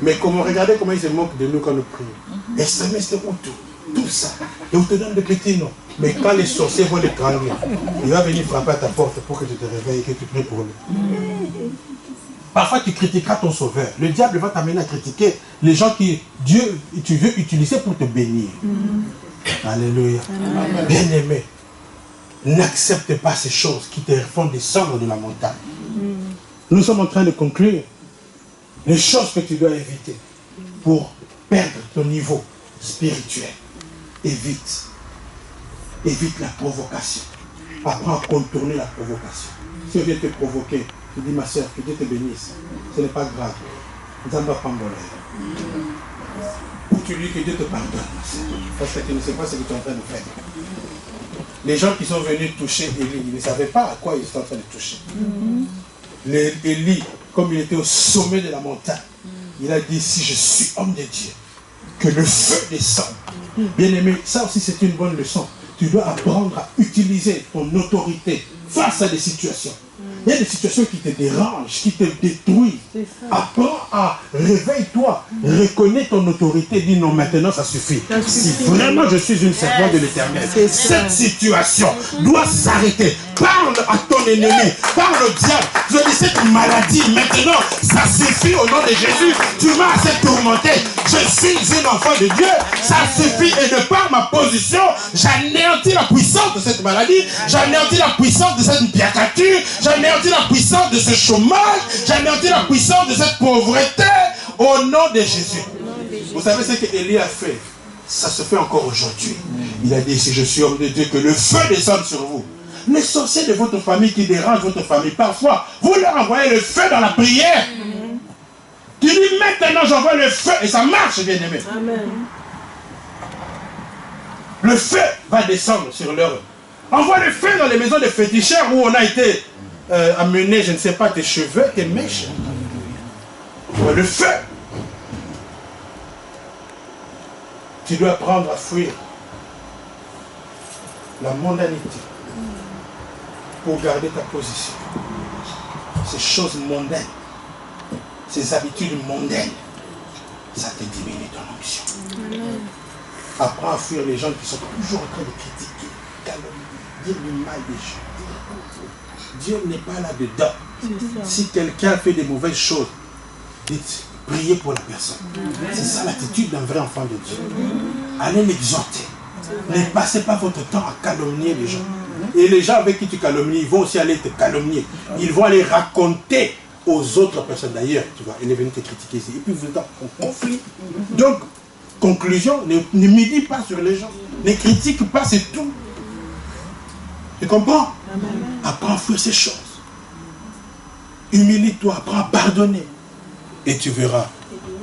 Mais regardez comment ils se moquent de nous quand nous prions. Et ça, mais c'est où tout ça. Et on te donne des petits noms. Mais quand les sorciers vont les grandir, il va venir frapper à ta porte pour que tu te réveilles et que tu pries pour lui. Parfois, tu critiqueras ton sauveur. Le diable va t'amener à critiquer les gens qui tu veux utiliser pour te bénir. Alléluia. Bien-aimé. N'accepte pas ces choses qui te font descendre de la montagne. Nous sommes en train de conclure. Les choses que tu dois éviter pour perdre ton niveau spirituel. Évite la provocation. Apprends à contourner la provocation. Si on vient te provoquer, tu dis ma soeur, que Dieu te bénisse. Ce n'est pas grave. Ou tu dis que Dieu te pardonne, ma soeur, parce que tu ne sais pas ce que tu es en train de faire. Les gens qui sont venus toucher Élie, ils ne savaient pas à quoi ils étaient en train de toucher. Élie comme il était au sommet de la montagne, il a dit, si je suis homme de Dieu, que le feu descende. Bien aimé, ça aussi c'est une bonne leçon. Tu dois apprendre à utiliser ton autorité face à des situations. Il y a des situations qui te dérangent, qui te détruisent. Apprends à réveille-toi, reconnais ton autorité, dis non, maintenant ça suffit. Si vraiment je suis une servante de l'Éternel, cette situation doit s'arrêter. Parle à ton ennemi, parle au diable. Je dis cette maladie, maintenant ça suffit au nom de Jésus. Tu m'as assez tourmenté. Je suis un enfant de Dieu. Ça suffit et de par ma position, j'anéantis la puissance de cette maladie, j'anéantis la puissance de cette piacature, j'anéantis la puissance de ce chômage, j'anéantis la puissance de cette pauvreté au nom de Jésus. Vous savez ce qu'Élie a fait? Ça se fait encore aujourd'hui. Il a dit, si je suis homme de Dieu, que le feu descende sur vous. Les sorciers de votre famille qui dérangent votre famille, parfois, vous leur envoyez le feu dans la prière. Tu dis, maintenant j'envoie le feu et ça marche, bien aimé. Amen. Le feu va descendre sur leur... Envoie le feu dans les maisons de féticheurs où on a été amené, je ne sais pas, tes cheveux, tes mèches. Le feu. Tu dois apprendre à fuir la mondanité pour garder ta position. Ces choses mondaines, ces habitudes mondaines, ça te diminue ton onction. Apprends à fuir les gens qui sont toujours en train de critiquer, calomnier, dire du mal des gens. Dieu n'est pas là-dedans. Si quelqu'un fait des mauvaises choses, dites, priez pour la personne. C'est ça l'attitude d'un vrai enfant de Dieu. Allez l'exhorter. Ne passez pas votre temps à calomnier les gens. Et les gens avec qui tu calomnies, ils vont aussi aller te calomnier. Ils vont aller raconter aux autres personnes. D'ailleurs, tu vois, il est venu te critiquer ici. Et puis vous êtes en conflit. Donc, conclusion, ne médite pas sur les gens. Ne critique pas, c'est tout. Tu comprends? Apprends à fuir ces choses. Humilie-toi, apprends à pardonner. Et tu verras,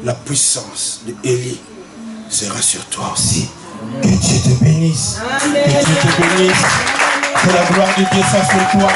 la puissance d'Élie sera sur toi aussi. Que Dieu te bénisse. Que Dieu te bénisse. Que la gloire de Dieu soit sur toi.